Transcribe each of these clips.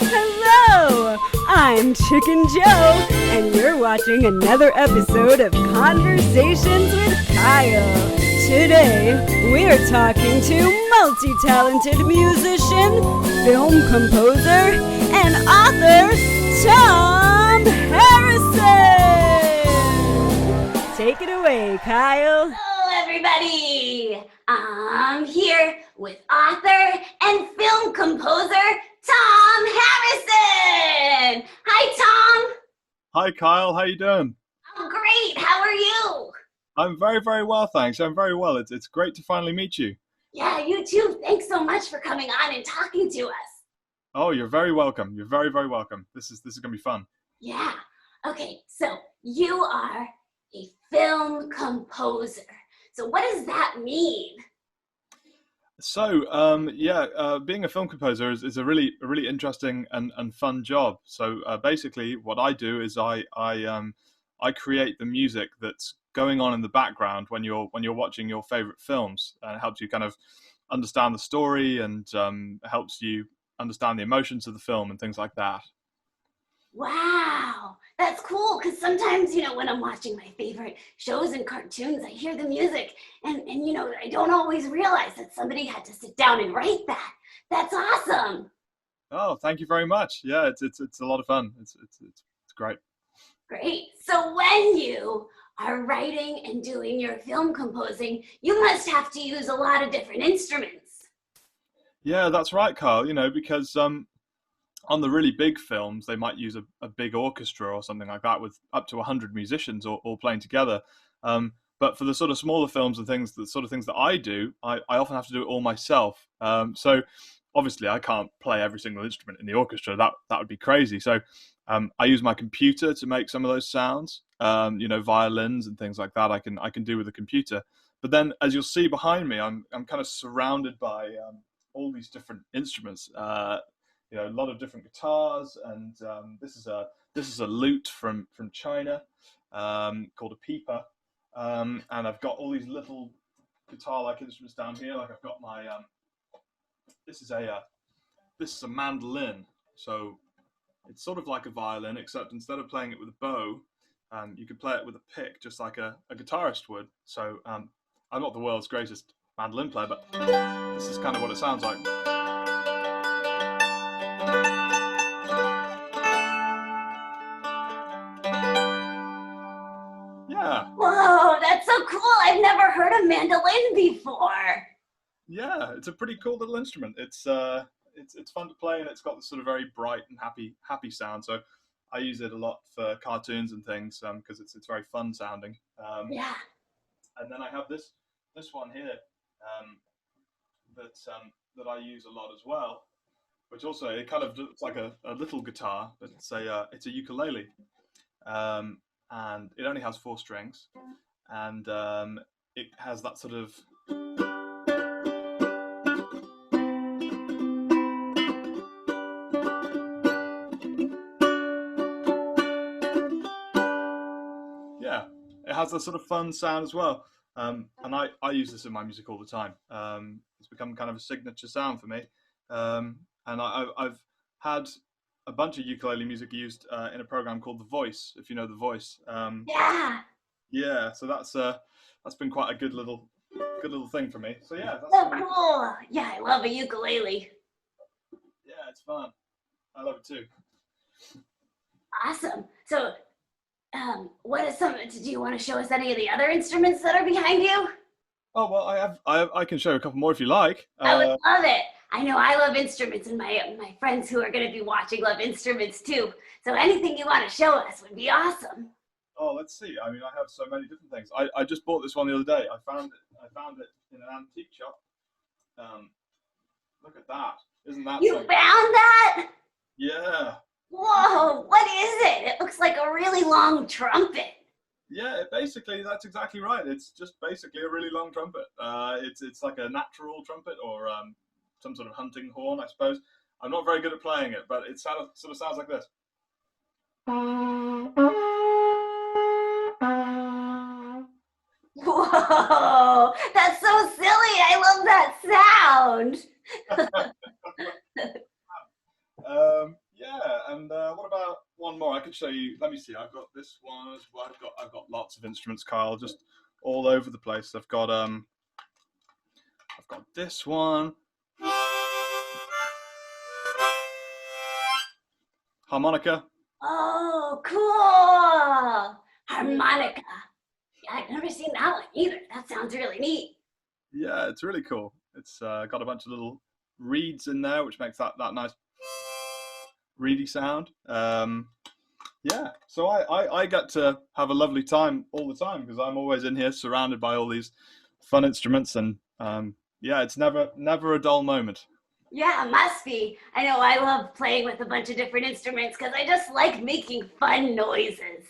Hello! I'm Chicken Joe, and you're watching another episode of Conversations with Kyle. Today, we're talking to multi-talented musician, film composer, and author, Tom Harrison! Take it away, Kyle. Hello, everybody! I'm here with author and film composer, Tom Harrison! Hi, Tom! Hi, Kyle. How you doing? I'm great. How are you? I'm very, very well, thanks. I'm very well. It's great to finally meet you. Yeah, you too. Thanks so much for coming on and talking to us. Oh, you're very welcome. You're very, very welcome. This is gonna be fun. Yeah. Okay, so you are a film composer. So what does that mean? So, being a film composer is a really interesting and fun job. So, basically, what I do is I create the music that's going on in the background when you're watching your favorite films, and it helps you kind of understand the story and helps you understand the emotions of the film and things like that. Wow, that's cool, because sometimes, when I'm watching my favorite shows and cartoons, I hear the music, and I don't always realize that somebody had to sit down and write that. That's awesome. Oh, thank you very much. Yeah, it's a lot of fun. It's great. Great. So when you are writing and doing your film composing, you must have to use a lot of different instruments. Yeah, that's right, Carl. Because on the really big films, they might use a big orchestra or something like that with up to 100 musicians all playing together. But for the sort of smaller films and things, the sort of things that I do, I often have to do it all myself. So obviously, I can't play every single instrument in the orchestra. That would be crazy. So I use my computer to make some of those sounds. Violins and things like that. I can do with a computer. But then, as you'll see behind me, I'm kind of surrounded by all these different instruments. A lot of different guitars, and this is a lute from China called a pipa, and I've got all these little guitar-like instruments down here. Like I've got my this is a mandolin, so it's sort of like a violin, except instead of playing it with a bow, you can play it with a pick, just like a guitarist would. So I'm not the world's greatest mandolin player, but this is kind of what it sounds like. Yeah. Whoa, that's so cool. I've never heard a mandolin before. Yeah, it's a pretty cool little instrument. It's fun to play, and it's got this sort of very bright and happy sound. So I use it a lot for cartoons and things because it's very fun sounding. Yeah. And then I have this one here that I use a lot as well, which also it kind of looks like a little guitar, but it's a ukulele, and it only has 4 strings, and it has that sort of it has a sort of fun sound as well. And I use this in my music all the time. It's become kind of a signature sound for me. And I've had a bunch of ukulele music used in a program called The Voice, if you know The Voice. Yeah. Yeah, so that's been quite a good little thing for me. So yeah, that's So cool. Yeah, I love a ukulele. Yeah, it's fun. I love it too. Awesome. So do you want to show us any of the other instruments that are behind you? Oh, well, I can show a couple more if you like. I would love it. I know I love instruments, and my friends who are going to be watching love instruments too. So anything you want to show us would be awesome. Oh, let's see. I mean, I have so many different things. I just bought this one the other day. I found it in an antique shop. Look at that. Isn't that You something? found that? Yeah. Whoa, what is it? It looks like a really long trumpet. Yeah, that's exactly right. It's just basically a really long trumpet. It's like a natural trumpet or some sort of hunting horn, I suppose. I'm not very good at playing it, but it sort of sounds like this. Whoa, that's so silly. I love that sound. could show you. Let me see. I've got this one as well. I've got lots of instruments, Kyle, just all over the place. I've got this one, harmonica. Oh, cool! Harmonica. Yeah, I've never seen that one either. That sounds really neat. Yeah, it's really cool. It's got a bunch of little reeds in there, which makes that nice reedy sound. Yeah, so I get to have a lovely time all the time because I'm always in here surrounded by all these fun instruments, and yeah, it's never a dull moment. Yeah, it must be. I know I love playing with a bunch of different instruments because I just like making fun noises.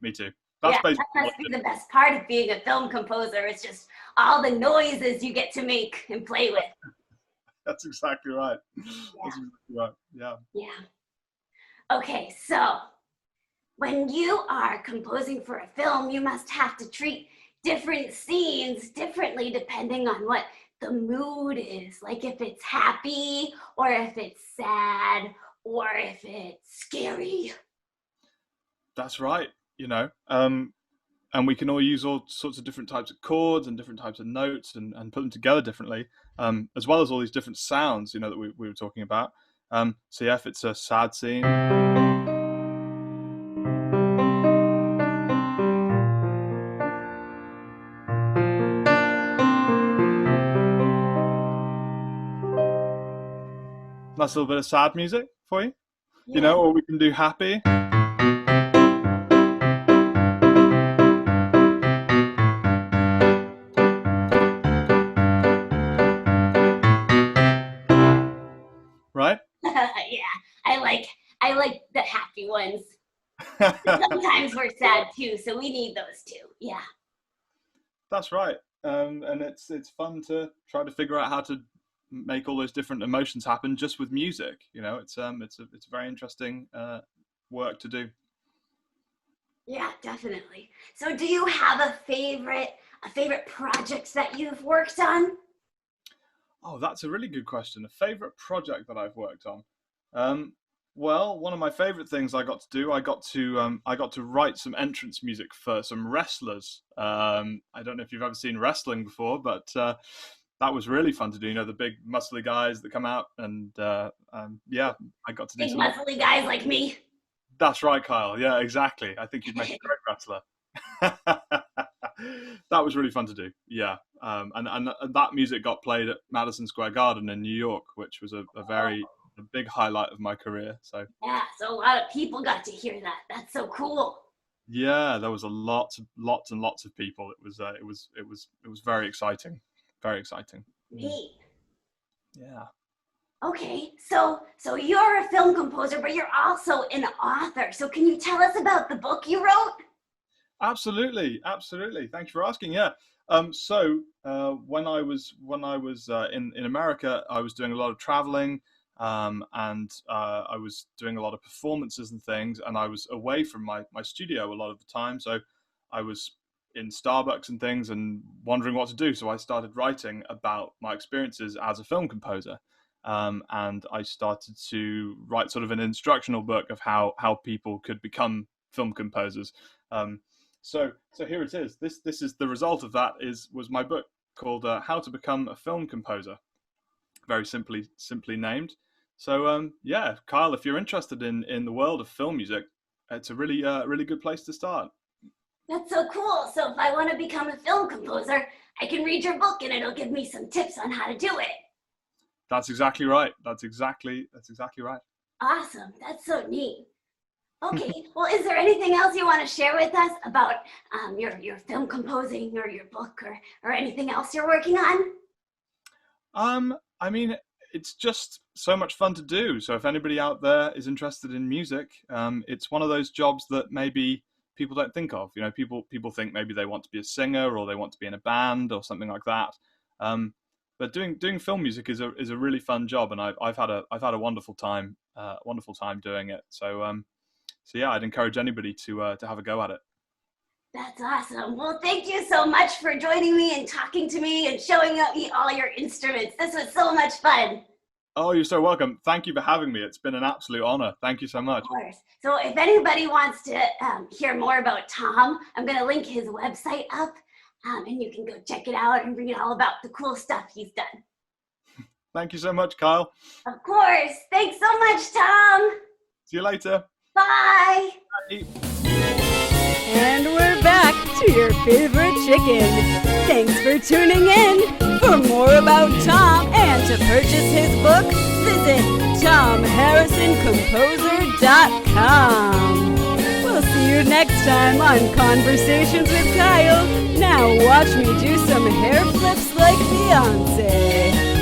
Me too. Yeah, That's that must be the best part of being a film composer. It's just all the noises you get to make and play with. That's exactly right. Yeah. That's exactly right. Yeah. Yeah. Okay, so when you are composing for a film, you must have to treat different scenes differently depending on what the mood is. Like if it's happy, or if it's sad, or if it's scary. That's right. And we can all use all sorts of different types of chords and different types of notes and put them together differently, as well as all these different sounds, that we were talking about. So yeah, if it's a sad scene. Nice little bit of sad music for you, Yeah. or we can do happy. Right? Yeah, I like the happy ones. Sometimes we're sad too, so we need those too. Yeah. That's right. And it's fun to try to figure out how to make all those different emotions happen just with music. It's a very interesting work to do. Yeah, definitely. So do you have a favorite project that you've worked on? Oh, that's a really good question. A favorite project that I've worked on. Well, one of my favorite things I got to do, I got to write some entrance music for some wrestlers. I don't know if you've ever seen wrestling before, but that was really fun to do. The big muscly guys that come out, and yeah, I got to do Big muscly guys like me. That's right, Kyle. Yeah, exactly. I think you'd make a great wrestler. That was really fun to do. Yeah, and that music got played at Madison Square Garden in New York, which was a big highlight of my career. So yeah, so a lot of people got to hear that. That's so cool. Yeah, there was lots and lots of people. It was very exciting. Very exciting. Neat. Yeah. Okay, so you're a film composer, but you're also an author. So can you tell us about the book you wrote? Absolutely. Thanks for asking. Yeah. So when I was in America, I was doing a lot of traveling, and I was doing a lot of performances and things, and I was away from my studio a lot of the time. So I was in Starbucks and things and wondering what to do. So I started writing about my experiences as a film composer. And I started to write sort of an instructional book of how people could become film composers. So here it is. This is the result of that. Was my book called How to Become a Film Composer. Very simply named. So yeah, Kyle, if you're interested in the world of film music, it's a really good place to start. That's so cool. So if I want to become a film composer, I can read your book and it'll give me some tips on how to do it. That's exactly right. That's exactly right. Awesome. That's so neat. Okay. Well, is there anything else you want to share with us about your film composing or your book or anything else you're working on? I mean, it's just so much fun to do. So if anybody out there is interested in music, it's one of those jobs that maybe people don't think of. People think maybe they want to be a singer or they want to be in a band or something like that. But doing film music is a really fun job, and I've had a wonderful time doing it. So yeah, I'd encourage anybody to have a go at it. That's awesome. Well, thank you so much for joining me and talking to me and showing me all your instruments. This was so much fun. Oh, you're so welcome. Thank you for having me. It's been an absolute honor. Thank you so much. Of course. So if anybody wants to hear more about Tom, I'm going to link his website up, and you can go check it out and read all about the cool stuff he's done. Thank you so much, Kyle. Of course. Thanks so much, Tom. See you later. Bye. Bye. And we're back to your favorite chicken. Thanks for tuning in. For more about Tom and to purchase his book, visit TomHarrisonComposer.com. We'll see you next time on Conversations with Kyle. Now watch me do some hair flips like Beyonce.